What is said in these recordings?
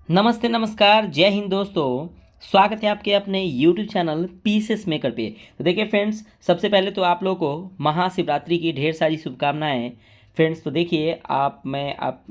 नमस्ते नमस्कार जय हिंद दोस्तों। स्वागत है आपके अपने YouTube चैनल पीसेस मेकर पे। तो देखिए फ्रेंड्स, सबसे पहले तो आप लोगों को महाशिवरात्रि की ढेर सारी शुभकामनाएं फ्रेंड्स। तो देखिए आप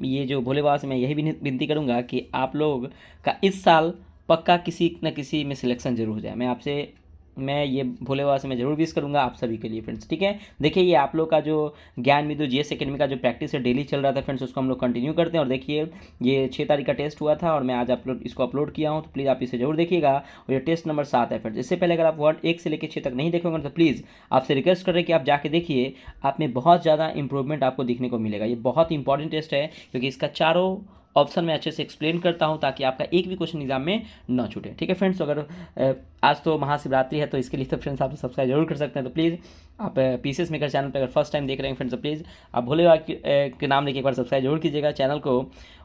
ये जो भोले बाबा से मैं यही विनती करूंगा कि आप लोग का इस साल पक्का किसी न किसी में सिलेक्शन जरूर हो जाए। मैं ये भोले बाबा से मैं ज़रूर विश करूंगा आप सभी के लिए फ्रेंड्स। ठीक है, देखिए ये आप लोग का जो ज्ञान बिंदु जीएस एकेडमी का जो प्रैक्टिस है डेली चल रहा था फ्रेंड्स, उसको हम लोग कंटिन्यू करते हैं। और देखिए ये 6 तारीख का टेस्ट हुआ था और मैं आज इसको अपलोड किया हूँ, तो प्लीज़ आप इसे जरूर देखिएगा। और ये टेस्ट नंबर 7 है फ्रेंड्स। इससे पहले अगर आप वर्ड 1 से लेकर 6 तक नहीं देखोगे तो प्लीज़ आपसे रिक्वेस्ट कर रहे हैं कि आप जाके देखिए, आप में बहुत ज़्यादा इंप्रूवमेंट आपको दिखने को मिलेगा। ये बहुत इंपॉर्टेंट टेस्ट है क्योंकि इसका चारों ऑप्शन में अच्छे से एक्सप्लेन करता हूं ताकि आपका एक भी क्वेश्चन एग्जाम में न छूटे। ठीक है फ्रेंड्स, तो अगर आज तो महाशिवरात्रि है तो इसके लिए तो फ्रेंड्स आप सब्सक्राइब जरूर कर सकते हैं। तो प्लीज़ आप पीसेस मेकर चैनल पर अगर फर्स्ट टाइम देख रहे हैं फ्रेंड्स, तो प्लीज़ आप भोले बाबा के नाम लेके एक बार सब्सक्राइब जरूर कीजिएगा चैनल को,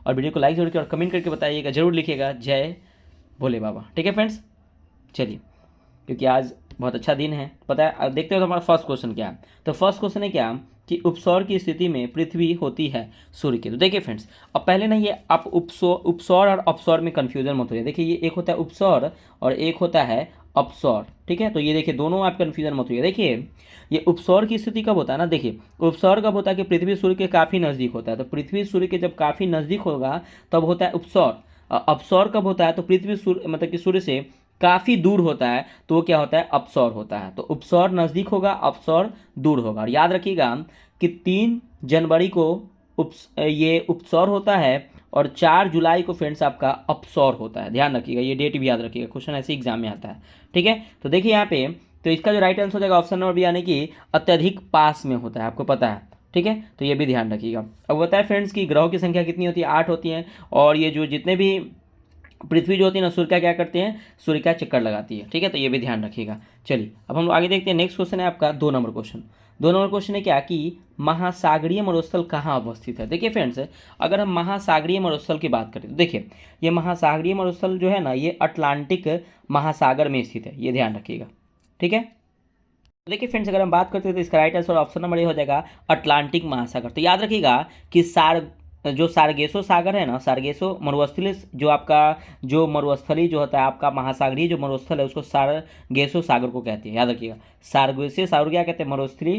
और वीडियो को लाइक जरूर कीजिएगा और कमेंट करके बताइएगा, जरूर लिखिएगा जय भोले बाबा। ठीक है फ्रेंड्स, चलिए क्योंकि आज बहुत अच्छा दिन है। पता है, अब देखते हो तो हमारा फर्स्ट क्वेश्चन क्या है। तो फर्स्ट क्वेश्चन है क्या कि उपसौर की स्थिति में पृथ्वी होती है सूर्य की। तो देखिए फ्रेंड्स, अब पहले ना ये आप उपसौर और अपसौर में कन्फ्यूजन मत होइए। देखिए ये एक होता है उपसौर और एक होता है अपसौर। ठीक है, तो ये देखिए दोनों आप कन्फ्यूजन मत होइए। देखिए ये उपसौर की स्थिति कब होता है ना, देखिए उपसौर कब होता है कि पृथ्वी सूर्य के काफ़ी नज़दीक होता है। तो पृथ्वी सूर्य के जब काफ़ी नज़दीक होगा तब होता है उपसौर। अपसौर कब होता है तो पृथ्वी सूर्य मतलब कि सूर्य से काफ़ी दूर होता है तो वो क्या होता है, अपसौर होता है। तो उपसौर नज़दीक होगा, अपसौर दूर होगा। और याद रखिएगा कि 3 जनवरी को ये उपसौर होता है और 4 जुलाई को फ्रेंड्स आपका अपसौर होता है। ध्यान रखिएगा, ये डेट भी याद रखिएगा, क्वेश्चन ऐसे एग्जाम में आता है। ठीक है, तो देखिए यहाँ पे तो इसका जो राइट आंसर हो जाएगा ऑप्शन नंबर बी, यानी कि अत्यधिक पास में होता है, आपको पता है। ठीक है, तो ये भी ध्यान रखिएगा। अब बताए फ्रेंड्स कि ग्रहों की संख्या कितनी होती है, 8 होती है। और ये जो जितने भी पृथ्वी जो होती है ना, सूर्य का क्या करते हैं, सूर्य का चक्कर लगाती है। ठीक है, तो ये भी ध्यान रखिएगा। चलिए अब हम लोग आगे देखते हैं। नेक्स्ट क्वेश्चन है आपका 2 नंबर क्वेश्चन। 2 नंबर क्वेश्चन है क्या कि महासागरीय मरुस्थल कहाँ अवस्थित है। देखिए फ्रेंड्स, अगर हम महासागरीय मरुस्थल की बात करें तो देखिए ये महासागरीय मरुस्थल जो है ना, ये अटलांटिक महासागर में स्थित है, ये ध्यान रखिएगा। ठीक है, देखिए फ्रेंड्स, अगर हम बात करते हैं तो इसका right answer option number A हो जाएगा अटलांटिक महासागर। तो याद रखिएगा कि जो सारगेसो सागर है ना, सारगेसो मरुस्थली जो आपका जो मरुस्थली जो होता है आपका महासागरीय जो मरुस्थल है उसको सारगेसो सागर को कहते हैं। याद रखिएगा, सारगेसो सागर क्या कहते हैं, मरुस्थली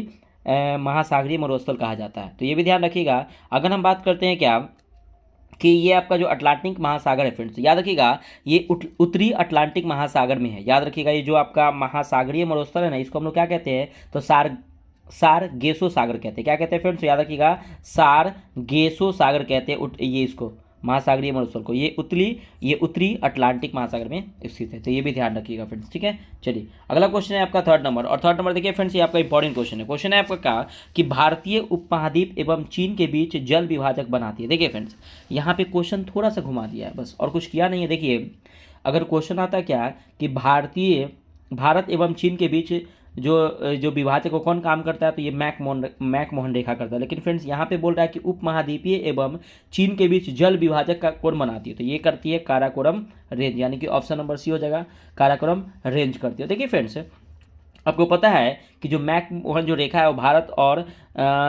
महासागरीय मरुस्थल कहा जाता है। तो ये भी ध्यान रखिएगा। अगर हम बात करते हैं क्या कि ये आपका जो अटलांटिक महासागर है फ्रेंड्स, याद रखिएगा ये उत्तरी अटलांटिक महासागर में है। याद रखिएगा ये जो आपका महासागरीय मरुस्थल है ना, इसको हम लोग क्या कहते हैं तो सारगेसो सागर कहते हैं। क्या कहते हैं फ्रेंड्स, याद रखिएगा सारगेसो सागर कहते हैं ये इसको महासागरीय मरुस्थल को। ये उत्तरी अटलांटिक महासागर में स्थित है। तो ये भी ध्यान रखिएगा फ्रेंड्स। ठीक है, चलिए अगला क्वेश्चन है आपका 3 नंबर। और 3 नंबर देखिए फ्रेंड्स, ये आपका इंपॉर्टेंट क्वेश्चन है। क्वेश्चन है आपका क्या कि भारतीय उपमहाद्वीप एवं चीन के बीच जल विभाजक बनाती है। देखिए फ्रेंड्स, यहाँ पे क्वेश्चन थोड़ा सा घुमा दिया है बस, और कुछ किया नहीं है। देखिए अगर क्वेश्चन आता क्या कि भारत एवं चीन के बीच जो जो विभाजक को कौन काम करता है, तो ये मैक मोहन रेखा करता है। लेकिन फ्रेंड्स यहाँ पे बोल रहा है कि उपमहाद्वीपीय एवं चीन के बीच जल विभाजक का कौन बनाती है, तो ये करती है काराकोरम रेंज, यानी कि ऑप्शन नंबर सी हो जाएगा, काराकोरम रेंज करती है। देखिए फ्रेंड्स, आपको पता है कि जो मैकमोहन जो रेखा है वो भारत और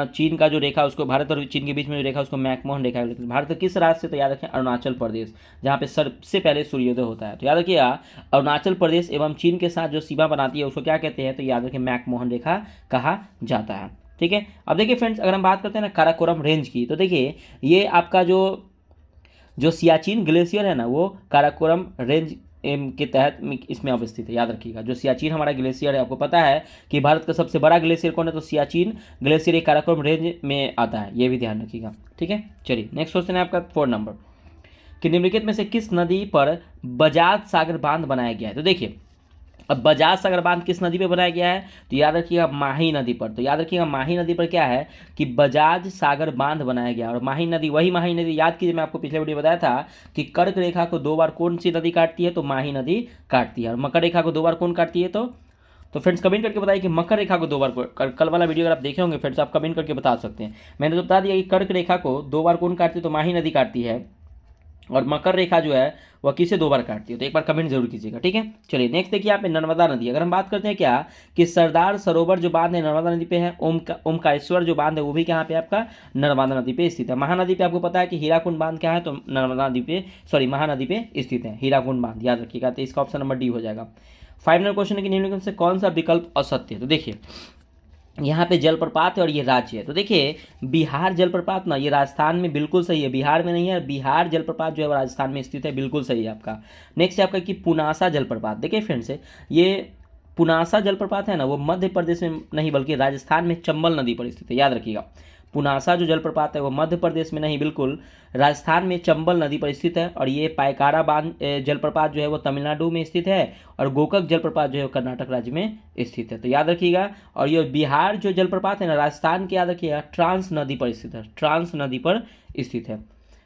चीन का जो रेखा उसको, भारत और चीन के बीच में जो रेखा उसको मैकमोहन रेखा है। भारत किस राज्य से, तो याद रखें अरुणाचल प्रदेश, जहाँ पे सबसे पहले सूर्योदय होता है। तो याद रखिएगा अरुणाचल प्रदेश एवं चीन के साथ जो सीमा बनाती है उसको क्या कहते हैं, तो याद रखें मैकमोहन रेखा कहा जाता है। ठीक है, अब देखिए फ्रेंड्स, अगर हम बात करते हैं ना काराकोरम रेंज की, तो देखिए ये आपका जो जो सियाचिन ग्लेशियर है ना, वो काराकोरम रेंज के तहत इसमें अवस्थित है। याद रखिएगा, जो सियाचिन हमारा ग्लेशियर है, आपको पता है कि भारत का सबसे बड़ा ग्लेशियर कौन है, तो सियाचिन ग्लेशियर एक काराकोरम रेंज में आता है, ये भी ध्यान रखिएगा। ठीक है, चलिए नेक्स्ट क्वेश्चन है आपका 4 नंबर कि निम्नलिखित में से किस नदी पर बजाज सागर बांध बनाया गया है। तो देखिए अब बजाज सागर बांध किस नदी पे बनाया गया है, तो याद रखिएगा माही नदी पर। तो याद रखिएगा माही नदी पर क्या है कि बजाज सागर बांध बनाया गया। और माही नदी, वही माही नदी, याद कीजिए मैं आपको पिछले वीडियो बताया था कि कर्क रेखा को 2 बार कौन सी नदी काटती है, तो माही नदी काटती है। और मकर रेखा को 2 बार कौन काटती है, तो फ्रेंड्स कमेंट करके बताइए कि मकर रेखा को 2 बार कल वाला वीडियो अगर आप देखे होंगे फ्रेंड्स, आप कमेंट करके बता सकते हैं। मैंने तो बता दिया कि कर्क रेखा को 2 बार कौन काटती है, तो माही नदी काटती है। और मकर रेखा जो है वह किसे 2 बार काटती है? तो एक बार कमेंट जरूर कीजिएगा, ठीक है। चलिए नेक्स्ट देखिए यहाँ पे नर्मदा नदी। अगर हम बात करते हैं क्या कि सरदार सरोवर जो बांध है नर्मदा नदी पे है, ओमकारेश्वर जो बांध है वो भी कहाँ पे आपका नर्मदा नदी पे स्थित है। महानदी पे आपको पता है कि हीराकुंड बांध क्या है, तो नर्मदा नदी पे महानदी पे स्थित है हीराकुंड बांध, याद रखिएगा। तो इसका ऑप्शन नंबर डी हो जाएगा। फाइनल क्वेश्चन है कि निम्नलिखित से कौन सा विकल्प असत्य है? तो देखिए यहाँ पे जलप्रपात है और ये राज्य है। तो देखिए बिहार जलप्रपात ना ये राजस्थान में बिल्कुल सही है, बिहार में नहीं है। बिहार जलप्रपात जो है वो राजस्थान में स्थित है, बिल्कुल सही है आपका। नेक्स्ट है आपका कि पुनासा जलप्रपात। देखिए फ्रेंड्स ये पुनासा जलप्रपात है ना वो मध्य प्रदेश में नहीं बल्कि राजस्थान में चंबल नदी पर स्थित है, याद रखिएगा। पुनासा जो जलप्रपात है वो मध्य प्रदेश में नहीं बिल्कुल राजस्थान में चंबल नदी पर स्थित है। और ये पायकारा बांध जलप्रपात जो है वो तमिलनाडु में स्थित है और गोकक जलप्रपात जो है कर्नाटक राज्य में स्थित है, तो याद रखिएगा। और ये बिहार जो जलप्रपात है ना राजस्थान के, याद रखिएगा, ट्रांस नदी पर स्थित है, ट्रांस नदी पर स्थित है।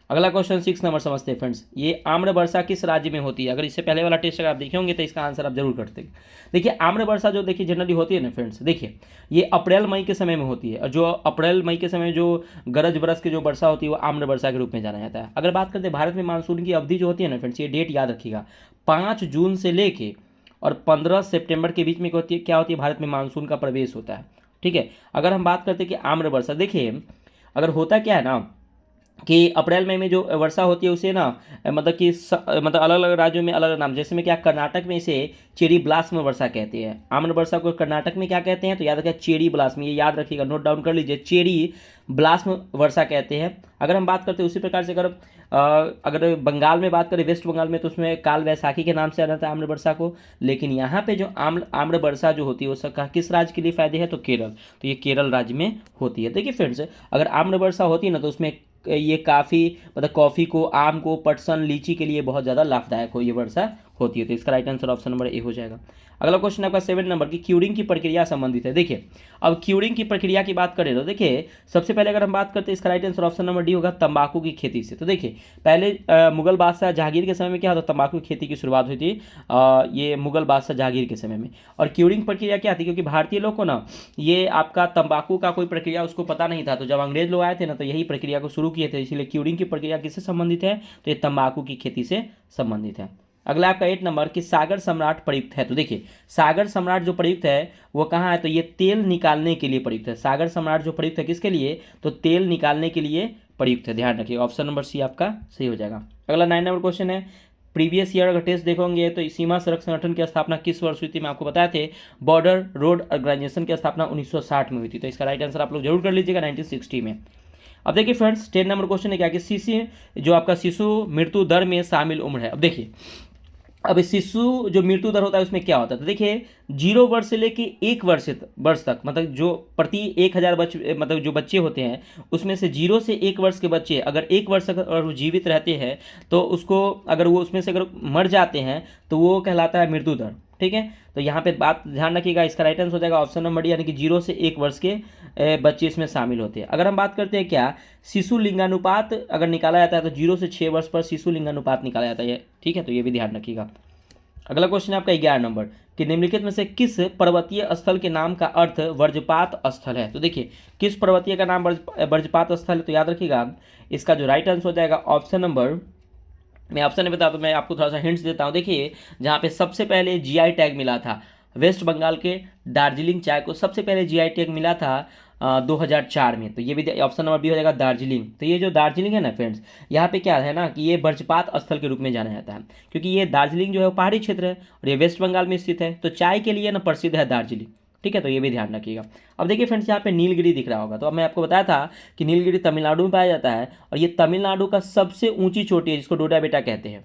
अगला क्वेश्चन 6 नंबर समझते हैं फ्रेंड्स। ये आम्र वर्षा किस राज्य में होती है? अगर इससे पहले वाला टेस्ट अगर आप देखे होंगे तो इसका आंसर आप जरूर करते हैं। देखिए आम्र वर्षा जो देखिए जनरली होती है ना फ्रेंड्स, देखिए ये अप्रैल मई के समय में होती है। और जो अप्रैल मई के समय जो गरज बरस की जो वर्षा होती है वो आम्र वर्षा के रूप में जाना जाता है। अगर बात करते हैं भारत में मानसून की अवधि जो होती है ना फ्रेंड्स, ये डेट याद रखिएगा, 5 जून से लेके और 15 सितंबर के बीच में क्या होती है भारत में मानसून का प्रवेश होता है, ठीक है। अगर हम बात करते हैं कि आम्र वर्षा, देखिए अगर होता क्या है ना कि अप्रैल मई में जो वर्षा होती है उसे ना मतलब कि मतलब अलग अलग राज्यों में अलग अलग नाम, जैसे में क्या कर्नाटक में इसे चेरी ब्लास्म वर्षा कहते हैं। आम्र वर्षा को कर्नाटक में क्या कहते हैं? तो याद रखिएगा चेरी ब्लास्म, ये याद रखिएगा, नोट डाउन कर लीजिए, चेरी ब्लास्म वर्षा कहते हैं। अगर हम बात करते हैं उसी प्रकार से अगर बंगाल में बात करें, वेस्ट बंगाल में, तो उसमें काल वैसाखी के नाम से जाना था आम्र वर्षा को। लेकिन यहाँ पे जो आम्र वर्षा जो होती है वो किस राज्य के लिए फायदे है? तो केरल, तो ये केरल राज्य में होती है। देखिए फ्रेंड्स अगर आम्र वर्षा होती है ना तो उसमें ये काफ़ी मतलब कॉफ़ी को, आम को, पटसन, लीची के लिए बहुत ज़्यादा लाभदायक हो ये वर्षा होती है। तो इसका right answer option number A हो जाएगा। अगला क्वेश्चन आपका 7 नंबर की क्यूरिंग की प्रक्रिया संबंधित है। देखिए अब क्यूरिंग की प्रक्रिया की बात करें तो देखिए सबसे पहले अगर हम बात करते हैं इसका right answer option number D होगा, तंबाकू की खेती से। तो देखिए पहले मुगल बादशाह जहांगीर के समय में क्या होता, तंबाकू की खेती की शुरुआत हुई थी ये मुगल बादशाह जहांगीर के समय में। और क्यूरिंग प्रक्रिया क्या थी, क्योंकि भारतीय लोग को ना ये आपका तंबाकू का कोई प्रक्रिया उसको पता नहीं था, तो जब अंग्रेज लोग आए थे ना तो यही प्रक्रिया को शुरू किए थे। इसलिए क्यूरिंग की प्रक्रिया किससे संबंधित है? तो ये तंबाकू की खेती से संबंधित है। अगला आपका 8 नंबर कि सागर सम्राट प्रयुक्त है। तो देखिए सागर सम्राट जो प्रयुक्त है वो कहाँ है? तो ये तेल निकालने के लिए प्रयुक्त है। सागर सम्राट जो प्रयुक्त है किसके लिए? तो तेल निकालने के लिए प्रयुक्त है, ध्यान रखिएगा। ऑप्शन नंबर सी आपका सही हो जाएगा। अगला 9 नंबर क्वेश्चन है, प्रीवियस ईयर अगर टेस्ट देखोगे तो सीमा सड़क संगठन की स्थापना किस वर्ष हुई थी? मैं आपको बताए थे बॉर्डर रोड ऑर्गेनाइजेशन की स्थापना 1960 में हुई थी। तो इसका राइट आंसर आप लोग जरूर कर लीजिएगा 1960 में। अब देखिए फ्रेंड्स 10 नंबर क्वेश्चन है क्या कि जो आपका शिशु मृत्यु दर में शामिल उम्र है। अब देखिए अब शिशु जो मृत्यु दर होता है उसमें क्या होता है? तो देखिए 0 वर्ष से लेके 1 वर्ष तक, मतलब जो प्रति 1000 मतलब जो बच्चे होते हैं उसमें से 0 से 1 वर्ष के बच्चे अगर 1 वर्ष अगर वो जीवित रहते हैं तो उसको अगर वो उसमें से अगर मर जाते हैं तो वो कहलाता है मृत्यु दर, ठीक है। तो यहाँ पे बात ध्यान रखिएगा, इसका राइट आंसर हो जाएगा ऑप्शन नंबर डी, यानी कि 0 से 1 वर्ष के बच्चे इसमें शामिल होते हैं। अगर हम बात करते हैं क्या शिशु लिंगानुपात अगर निकाला जाता है तो 0 से 6 वर्ष पर शिशु लिंगानुपात निकाला जाता है, ठीक है। तो ये भी ध्यान रखिएगा। अगला क्वेश्चन है आपका 11 नंबर कि निम्नलिखित में से किस पर्वतीय स्थल के नाम का अर्थ वज्रपात स्थल है? तो देखिए किस पर्वतीय का नाम वज्रपात स्थल है? तो याद रखिएगा इसका जो राइट आंसर हो जाएगा ऑप्शन नंबर, मैं ऑप्शन नहीं बता तो मैं आपको थोड़ा सा हिंट्स देता हूँ। देखिए जहाँ पे सबसे पहले जीआई टैग मिला था वेस्ट बंगाल के दार्जिलिंग चाय को, सबसे पहले जीआई टैग मिला था 2004 में। तो ये भी ऑप्शन नंबर बी हो जाएगा दार्जिलिंग। तो ये जो दार्जिलिंग है ना फ्रेंड्स, यहाँ पे क्या है ना कि ये वज्रपात स्थल के रूप में जाना जाता है, क्योंकि ये दार्जिलिंग जो है वो पहाड़ी क्षेत्र है और ये वेस्ट बंगाल में स्थित है, तो चाय के लिए ना प्रसिद्ध है दार्जिलिंग, ठीक है। तो ये भी ध्यान रखिएगा। अब देखिए फ्रेंड्स यहाँ पे नीलगिरी दिख रहा होगा, तो अब मैं आपको बताया था कि नीलगिरी तमिलनाडु में पाया जाता है और ये तमिलनाडु का सबसे ऊंची चोटी है जिसको डोडा बेटा कहते हैं,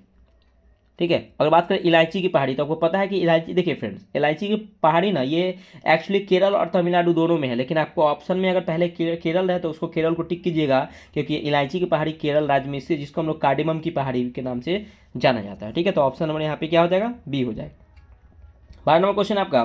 ठीक है। अगर बात करें इलायची की पहाड़ी, तो आपको पता है कि इलायची, देखिए फ्रेंड्स इलायची की पहाड़ी ना ये एक्चुअली केरल और तमिलनाडु दोनों में है, लेकिन आपको ऑप्शन में अगर पहले केरल रहे तो उसको केरल को टिक कीजिएगा, क्योंकि इलायची की पहाड़ी केरल राज्य में स्थित जिसको हम लोग कार्डेमम की पहाड़ी के नाम से जाना जाता है, ठीक है। तो ऑप्शन नंबर यहाँ पे क्या हो जाएगा? बी हो जाएगा। 12 नंबर क्वेश्चन आपका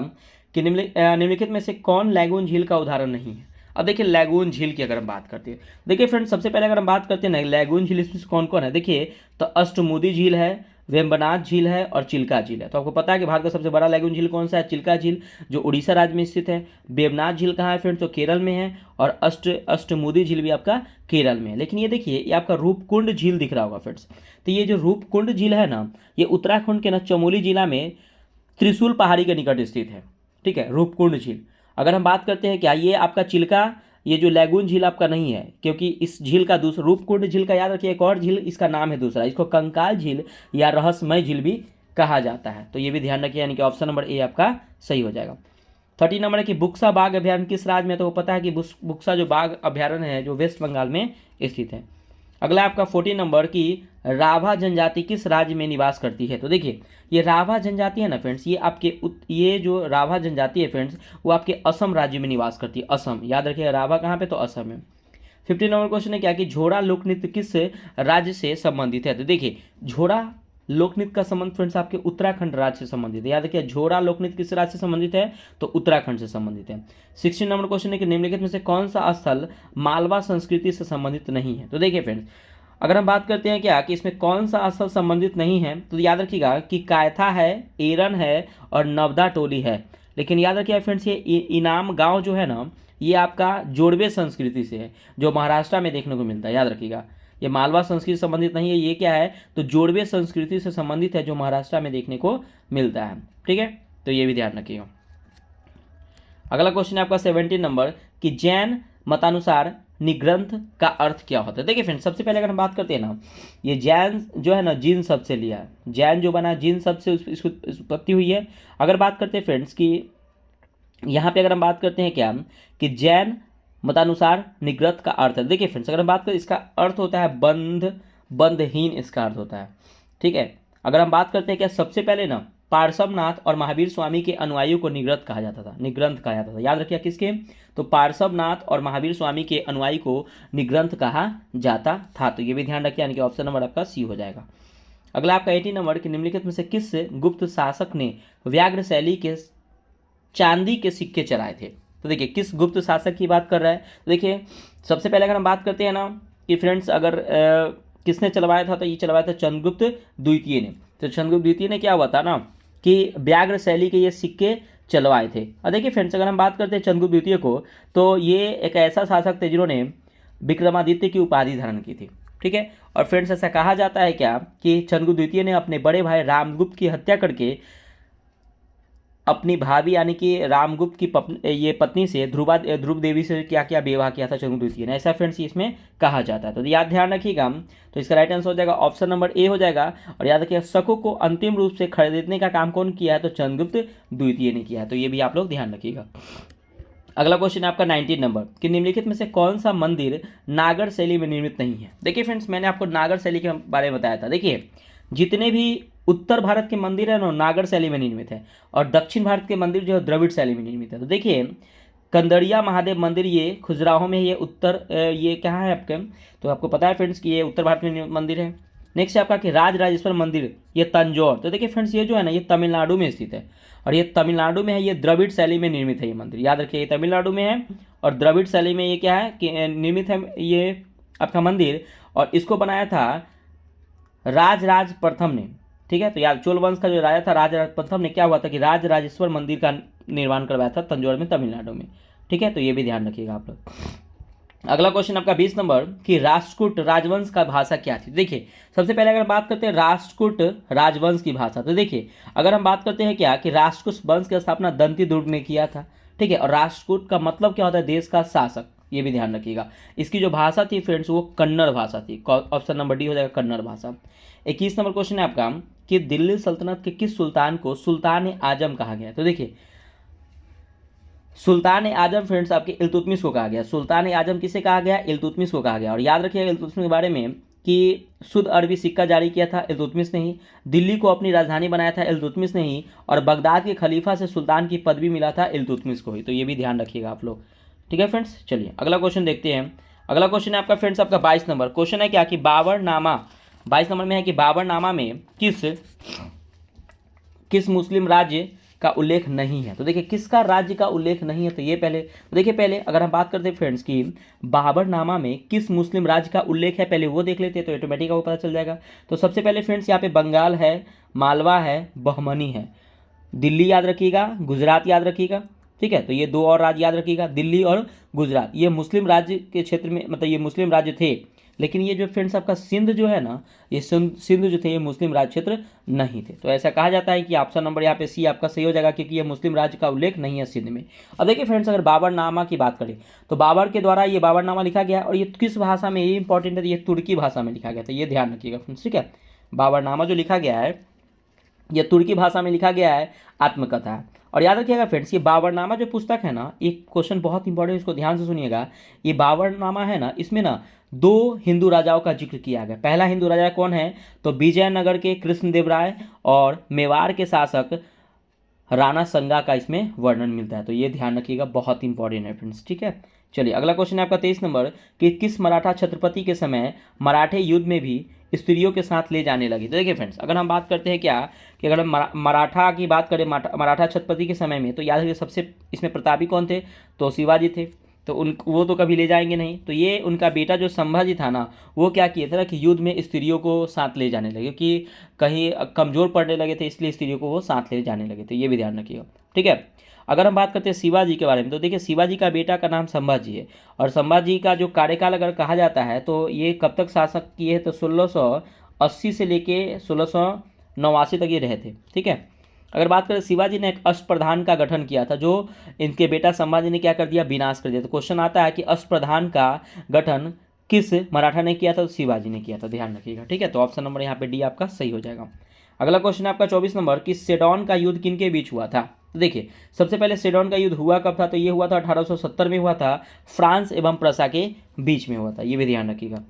कि निम्नलिखित में से कौन लैगून झील का उदाहरण नहीं है? अब देखिए लैगून झील की अगर हम बात करते हैं, देखिए फ्रेंड्स सबसे पहले अगर हम बात करते हैं ना लैगून झील इसमें कौन कौन है, देखिए तो अष्टमुदी झील है, वेम्बनाथ झील है और चिल्का झील है। तो आपको पता है कि भारत का सबसे बड़ा लैगून झील कौन सा है? चिल्का झील, जो उड़ीसा राज्य में स्थित है। वेम्बनाथ झील कहाँ है फ्रेंड्स? तो केरल में है। और अष्टमुदी झील भी आपका केरल में है। लेकिन ये देखिए, ये आपका रूपकुंड झील दिख रहा होगा फ्रेंड्स। तो ये जो रूपकुंड झील है ना, ये उत्तराखंड के ना चमोली जिला में त्रिशूल पहाड़ी के निकट स्थित है। ठीक है, रूपकुंड झील। अगर हम बात करते हैं क्या, ये आपका चिल्का, ये जो लैगून झील आपका नहीं है, क्योंकि इस झील का दूसरा रूपकुंड झील का याद रखिए, एक और झील इसका नाम है दूसरा, इसको कंकाल झील या रहस्यमय झील भी कहा जाता है। तो ये भी ध्यान रखिए, यानी कि ऑप्शन नंबर ए आपका सही हो जाएगा। 30 नंबर है कि बुक्सा बाघ अभ्यारण्य किस राज्य में? तो वो पता है कि बुक्सा जो बाघ अभ्यारण्य है जो वेस्ट बंगाल में स्थित है। अगला आपका 40 नंबर की राभा जनजाति किस राज्य में निवास करती है? तो देखिए, ये राभा जनजाति है ना फ्रेंड्स, ये आपके ये जो राभा जनजाति है फ्रेंड्स, वो आपके असम राज्य में निवास करती है। असम, याद रखिएगा राभा कहाँ पे? तो असम में। 50 नंबर क्वेश्चन है क्या कि झोड़ा लोक नृत्य किस राज्य से संबंधित है? तो देखिए, झोड़ा लोक नृत्य का संबंध फ्रेंड्स आपके उत्तराखंड राज्य से संबंधित है। याद रखिए, झोड़ा लोक नृत्य किस राज्य से संबंधित है? तो उत्तराखंड से संबंधित है। 16 नंबर क्वेश्चन है कि निम्नलिखित में से कौन सा स्थल मालवा संस्कृति से संबंधित नहीं है? तो देखिए फ्रेंड्स, अगर हम बात करते हैं क्या कि इसमें कौन सा स्थल संबंधित नहीं है, तो याद रखिएगा कि कायथा है, एरन है और नवदा टोली है। लेकिन याद रखिएगा फ्रेंड्स, ये इनाम गांव जो है ना, ये आपका जोड़वे संस्कृति से है, जो महाराष्ट्र में देखने को मिलता है। याद रखिएगा, ये मालवा संस्कृति से संबंधित नहीं है। ये क्या है? तो जोड़वे संस्कृति से संबंधित है, जो महाराष्ट्र में देखने को मिलता है। ठीक है, तो ये भी ध्यान रखिएगा। अगला क्वेश्चन है आपका 17 नंबर कि जैन मतानुसार निग्रंथ का अर्थ क्या होता है? देखिए फ्रेंड्स, सबसे पहले अगर हम बात करते हैं ना, ये जैन जो है ना, जिन शब्द से लिया है। जैन जो बना, जिन शब्द से इसकी उत्पत्ति हुई है। अगर बात करते हैं फ्रेंड्स कि यहाँ पे अगर हम बात करते हैं क्या कि जैन मतानुसार निग्रंथ का अर्थ है। देखिए फ्रेंड्स, अगर हम बात करें, इसका अर्थ होता है बंधहीन, इसका अर्थ होता है। ठीक है, अगर हम बात करते हैं क्या, सबसे पहले ना पार्श्वनाथ और महावीर स्वामी के अनुयायियों को निग्रंथ कहा जाता था। निग्रंथ कहा जाता था, याद रखिए किसके? तो पार्श्वनाथ और महावीर स्वामी के अनुयायी को निग्रंथ कहा जाता था। तो ये भी ध्यान रखिए, यानी कि ऑप्शन नंबर आपका सी हो जाएगा। अगला आपका 18 नंबर कि निम्नलिखित में से किस गुप्त शासक ने व्याघ्र शैली के चांदी के सिक्के चलाए थे? तो देखिए, किस गुप्त शासक की बात कर रहा है? तो देखिए, सबसे पहले अगर हम बात करते हैं ना कि फ्रेंड्स, अगर किसने चलवाया था, तो ये चलवाया था चंद्रगुप्त द्वितीय ने। तो चंद्रगुप्त द्वितीय ने क्या हुआ था ना कि व्याघ्र शैली के ये सिक्के चलवाए थे। और देखिए फ्रेंड्स, अगर हम बात करते हैं चंद्रगुप्त द्वितीय को, तो ये एक ऐसा शासक थे जिन्होंने विक्रमादित्य की उपाधि धारण की थी। ठीक है, और फ्रेंड्स ऐसा कहा जाता है क्या कि चंद्रगुप्त द्वितीय ने अपने बड़े भाई रामगुप्त की हत्या करके अपनी भाभी यानी कि रामगुप्त की पत्नी से ध्रुव देवी से क्या क्या विवाह किया था चंद्रगुप्त द्वितीय ने, ऐसा फ्रेंड्स इसमें कहा जाता है। तो याद ध्यान रखिएगा, तो इसका राइट आंसर हो जाएगा ऑप्शन नंबर ए हो जाएगा। और याद रखिएगा, शकों को अंतिम रूप से खरीदने का काम कौन किया है? तो चंद्रगुप्त द्वितीय ने किया है। तो ये भी आप लोग ध्यान रखिएगा। अगला क्वेश्चन है आपका 19 नंबर कि निम्नलिखित में से कौन सा मंदिर नागर शैली में निर्मित नहीं है? देखिए फ्रेंड्स, मैंने आपको नागर शैली के बारे में बताया था। देखिए, जितने भी उत्तर भारत के मंदिर है ना, नागर शैली में निर्मित है, और दक्षिण भारत के मंदिर जो है द्रविड़ शैली में निर्मित है। तो देखिए, कंदड़िया महादेव मंदिर ये खजुराहो में, ये ये कहाँ है आपके? तो आपको पता है फ्रेंड्स कि ये उत्तर भारत में मंदिर है। नेक्स्ट है आपका कि राजराजेश्वर मंदिर, ये तंजौर। तो देखिए फ्रेंड्स, ये जो है ना, ये तमिलनाडु में स्थित है, और ये तमिलनाडु में है। ये द्रविड़ शैली में निर्मित है ये मंदिर, याद रखिए, ये तमिलनाडु में है और द्रविड़ शैली में ये क्या है कि निर्मित है ये आपका मंदिर। और इसको बनाया था राजराज प्रथम ने। ठीक है, तो यार चोल वंश का जो राजा था राजराज प्रथम ने, क्या हुआ था कि राजराजेश्वर मंदिर का निर्माण करवाया था तंजौर में, तमिलनाडु में। ठीक है, तो ये भी ध्यान रखिएगा आप लोग। अगला क्वेश्चन आपका 20 नंबर कि राष्ट्रकूट राजवंश का भाषा क्या थी? देखिए, सबसे पहले अगर बात करते हैं राष्ट्रकूट राजवंश की भाषा, तो देखिए, अगर हम बात करते हैं क्या कि राष्ट्रकूट वंश की स्थापना दंती दुर्ग ने किया था। ठीक है, और राष्ट्रकूट का मतलब क्या होता है? देश का शासक। ये भी ध्यान रखिएगा। इसकी जो भाषा थी फ्रेंड्स, वो कन्नड़ भाषा थी। ऑप्शन नंबर डी हो जाएगा, कन्नड़ भाषा। 21 नंबर क्वेश्चन है आपका कि दिल्ली सल्तनत के किस सुल्तान को सुल्तान आजम कहा गया? तो देखिए, सुल्तान आजम फ्रेंड्स आपके इल्तुतमिश को कहा गया। सुल्तान आजम किसे कहा गया? इल्तुतमिश को कहा गया। और याद रखिएगा इल्तुतमिश के बारे में कि शुद्ध अरबी सिक्का जारी किया था इल्तुतमिश ने ही, दिल्ली को अपनी राजधानी बनाया था इल्तुतमिश ने ही, और बगदाद के खलीफा से सुल्तान की पदवी मिला था इल्तुतमिश को ही। तो ये भी ध्यान रखिएगा आप लोग। ठीक है फ्रेंड्स, चलिए अगला क्वेश्चन देखते हैं। अगला क्वेश्चन है आपका फ्रेंड्स आपका 22 नंबर क्वेश्चन है क्या कि बाबरनामा, 22 नंबर में है कि बाबरनामा में किस मुस्लिम राज्य का उल्लेख नहीं है। तो देखिए किसका राज्य का उल्लेख नहीं है, तो ये पहले तो देखिए पहले अगर हम बात करते हैं फ्रेंड्स कि बाबरनामा में किस मुस्लिम राज्य का उल्लेख है, पहले वो देख लेते हैं तो ऑटोमेटिक आपको पता चल जाएगा। तो सबसे पहले फ्रेंड्स यहाँ पे बंगाल है, मालवा है, बहमनी है, दिल्ली याद रखिएगा, गुजरात याद रखिएगा, ठीक है। तो ये दो और राज्य याद रखिएगा, दिल्ली और गुजरात, ये मुस्लिम राज्य के क्षेत्र में मतलब ये मुस्लिम राज्य थे। लेकिन ये जो फ्रेंड्स आपका सिंध जो है ना, ये सिंध जो थे ये मुस्लिम राज्य क्षेत्र नहीं थे। तो ऐसा कहा जाता है कि ऑप्शन नंबर यहाँ पे सी आपका सही हो जाएगा, क्योंकि ये मुस्लिम राज्य का उल्लेख नहीं है सिंध में। अब देखिए फ्रेंड्स अगर बाबरनामा की बात करें तो बाबर के द्वारा ये बाबरनामा लिखा गया और ये किस भाषा में, ये इंपॉर्टेंट है, ये तुर्की भाषा में लिखा गया था, ये ध्यान रखिएगा फ्रेंड्स, ठीक है। बाबरनामा जो लिखा गया है ये तुर्की भाषा में लिखा गया है, आत्मकथा है। और याद रखिएगा फ्रेंड्स ये बाबरनामा जो पुस्तक है ना, एक क्वेश्चन बहुत इंपॉर्टेंट, इसको ध्यान से सुनिएगा। ये बाबरनामा है ना, इसमें ना दो हिंदू राजाओं का जिक्र किया गया। पहला हिंदू राजा कौन है, तो विजयनगर के कृष्णदेव राय और मेवाड़ के शासक राणा संगा का इसमें वर्णन मिलता है। तो ये ध्यान रखिएगा, बहुत इंपॉर्टेंट है फ्रेंड्स, ठीक है। चलिए अगला क्वेश्चन है आपका 23 नंबर कि किस मराठा छत्रपति के समय मराठे युद्ध में भी स्त्रियों के साथ ले जाने लगी। तो देखिए फ्रेंड्स अगर हम बात करते हैं क्या कि अगर हम मराठा की बात करें, मराठा छत्रपति के समय में, तो याद रखिए सबसे इसमें प्रतापी कौन थे, तो शिवाजी थे। तो वो तो कभी ले जाएंगे नहीं। तो ये उनका बेटा जो संभाजी था ना, वो क्या किए थे ना कि युद्ध में स्त्रियों को साथ ले जाने लगे, कि कहीं कमज़ोर पड़ने लगे थे, इसलिए स्त्रियों को वो साथ ले जाने लगे थे। ये भी ध्यान रखिएगा, ठीक है। अगर हम बात करते हैं शिवाजी के बारे में, तो देखिए शिवाजी का बेटा का नाम संभाजी है। और संभाजी का जो कार्यकाल अगर कहा जाता है तो ये कब तक शासक किए, तो 1680 से लेके 1689 तक ये रहे थे, ठीक है। अगर बात करें शिवाजी ने एक अष्टप्रधान का गठन किया था, जो इनके बेटा संभाजी ने क्या कर दिया, विनाश कर दिया। तो क्वेश्चन आता है कि अष्टप्रधान का गठन किस मराठा ने किया था, तो शिवाजी ने किया था, ध्यान रखिएगा, ठीक है। तो ऑप्शन नंबर यहाँ पे डी आपका सही हो जाएगा। अगला क्वेश्चन है आपका 24 नंबर कि सेडोन का युद्ध किनके बीच हुआ था। तो देखिए सबसे पहले सेडोन का युद्ध हुआ कब था, तो ये हुआ था 1870 में हुआ था, फ्रांस एवं प्रसा के बीच में हुआ था, ये भी ध्यान रखिएगा।